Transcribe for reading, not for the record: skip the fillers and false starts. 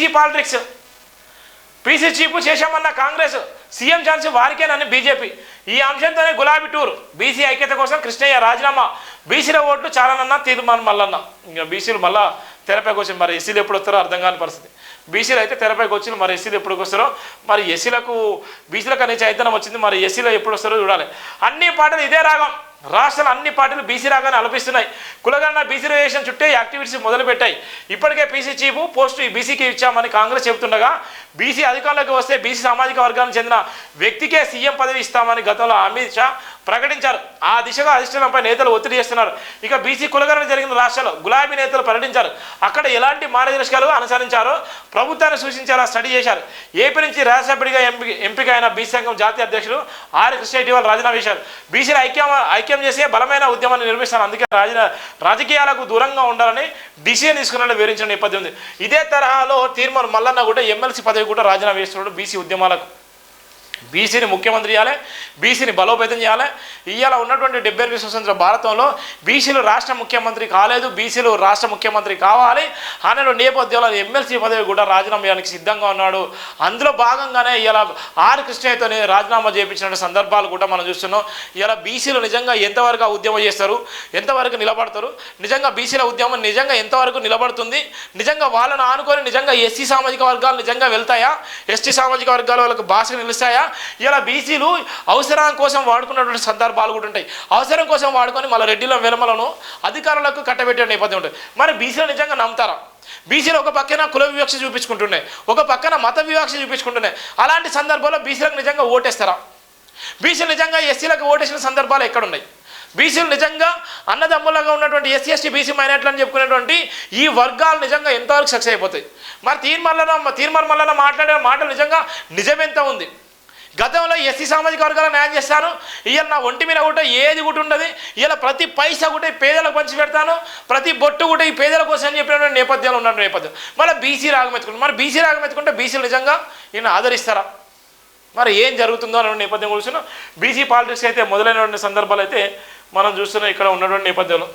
BC politics. PC chief చేశామన్న Congress, CM chance వారికేనని BJP. ఈ అంశంతోనే గులాబీ టూర్. బీసీ ఐక్యత కోసం కృష్ణయ్య రాజీనామా. బీసీల ఓట్లు చాలానన్నా తీర్మానం మల్లన్న. ఇంకా బీసీలు మళ్ళా తెరపైకి వచ్చి మరి ఎస్సీలు ఎప్పుడు వస్తారో అర్థం కాని పరిస్థితి. బీసీలు అయితే తెరపైకి వచ్చి మరి ఎస్సీలు ఎప్పుడు వస్తారో, మరి ఎస్సీలకు బీసీలకు అనే చైతన్యం వచ్చింది, మరి ఎస్సీలో ఎప్పుడు వస్తారో చూడాలి. అన్ని పార్టీలు ఇదే రాగం. రాష్ట్రాలు అన్ని పార్టీలు బీసీ రాగానే అలపిస్తున్నాయి. కులగన్న బీసీ రిజర్వేషన్ చుట్టే యాక్టివిటీస్ మొదలుపెట్టాయి. ఇప్పటికే పీసీ చీఫ్ పోస్టు బీసీకి ఇచ్చామని కాంగ్రెస్ చెబుతుండగా, బీసీ అధికారంలోకి వస్తే బీసీ సామాజిక వర్గానికి చెందిన వ్యక్తికే సీఎం పదవి ఇస్తామని గతంలో అమిత్ షా ప్రకటించారు. ఆ దిశగా అధిష్టానంపై నేతలు ఒత్తిడి చేస్తున్నారు. ఇక బీసీ కులగణన జరిగిన రాష్ట్రాల్లో గులాబీ నేతలు పర్యటించారు. అక్కడ ఎలాంటి మార్గదర్శకాలు అనుసరించారో ప్రభుత్వాన్ని సూచించేలా స్టడీ చేశారు. ఏపీ నుంచి రాజ్యసభ్యుడిగా ఎంపిక అయిన బీసీ సంఘం జాతీయ అధ్యక్షుడు ఆర్ కృష్ణ ఇటీవల రాజీనామా చేశారు. బీసీల ఐక్యం చేసే బలమైన ఉద్యమాన్ని నిర్మిస్తారు. అందుకే రాజకీయాలకు దూరంగా ఉండాలని డిసిజన్ తీసుకున్నట్లు వివరించిన నేపథ్యం ఉంది. ఇదే తరహాలో తీర్మానం మల్లన్న కూడా ఎమ్మెల్సీ పదవి కూడా రాజీనామా చేస్తున్నాడు. బీసీ ఉద్యమాలకు బీసీని ముఖ్యమంత్రి చేయాలి, బీసీని బలోపేతం చేయాలి. ఇవాళ ఉన్నటువంటి 78 స్వతంత్ర భారతంలో బీసీలు రాష్ట్ర ముఖ్యమంత్రి కాలేదు, బీసీలు రాష్ట్ర ముఖ్యమంత్రి కావాలి అనే నేపథ్యంలో ఎమ్మెల్సీ పదవి కూడా రాజీనామా చేయడానికి సిద్ధంగా ఉన్నాడు. అందులో భాగంగానే ఇలా ఆర్ కృష్ణయ్యతో రాజీనామా చేయించిన సందర్భాలు కూడా మనం చూస్తున్నాం. ఇలా బీసీలు నిజంగా ఎంతవరకు ఉద్యమం చేస్తారు, ఎంతవరకు నిలబడతారు, నిజంగా బీసీల ఉద్యమం నిజంగా ఎంతవరకు నిలబడుతుంది, నిజంగా వాళ్ళను ఆనుకొని నిజంగా ఎస్సీ సామాజిక వర్గాలు నిజంగా వెళ్తాయా, ఎస్టీ సామాజిక వర్గాల వాళ్ళకు భాషకు నిలుస్తాయా? ఇలా బీసీలు అవసరం కోసం వాడుకున్నటువంటి సందర్భాలు కూడా ఉంటాయి. అవసరం కోసం వాడుకొని మళ్ళీ రెడ్డిల వెలమలను అధికారులకు కట్టబెట్టే నేపథ్యం ఉంటుంది. మరి బీసీలు నిజంగా నమ్ముతారా? బీసీలు ఒక పక్కన కుల వివక్ష చూపించుకుంటున్నాయి, ఒక పక్కన మత వివక్ష చూపించుకుంటున్నాయి. అలాంటి సందర్భాల్లో బీసీలకు నిజంగా ఓటేస్తారా? బీసీలు నిజంగా ఎస్సీలకు ఓటేసిన సందర్భాలు ఎక్కడున్నాయి? బీసీలు నిజంగా అన్నదమ్ములుగా ఉన్నటువంటి ఎస్సీ ఎస్టీ బీసీ మైనార్టీలు అని చెప్పుకునేటువంటి ఈ వర్గాలు నిజంగా ఎంతవరకు సక్సెస్ అయిపోతాయి? మరి తీర్మానం మల్లన్న మాట్లాడే మాటలు నిజంగా నిజమెంత ఉంది? గతంలో ఎస్సీ సామాజిక వర్గాల న్యాయం చేస్తాను, ఇవాళ నా ఒంటి మీద కూడా ఏది కూడా ఉండదు, ఇవాళ ప్రతి పైసా కూడా ఈ పేదలకు పంచి పెడతాను, ప్రతి బొట్టు కూడా ఈ పేదల కోసం అని చెప్పినటువంటి నేపథ్యంలో ఉన్న నేపథ్యం. మళ్ళీ బీసీ రాగమెత్తుకుంటారు. మరి బీసీ రాగమెత్తుకుంటే బీసీలు నిజంగా ఈయన ఆదరిస్తారా? మరి ఏం జరుగుతుందో అనే నేపథ్యం కూర్చున్నాం. బీసీ పాలిటిక్స్ అయితే మొదలైనటువంటి సందర్భాలు అయితే మనం చూస్తున్నాం ఇక్కడ ఉన్నటువంటి నేపథ్యంలో.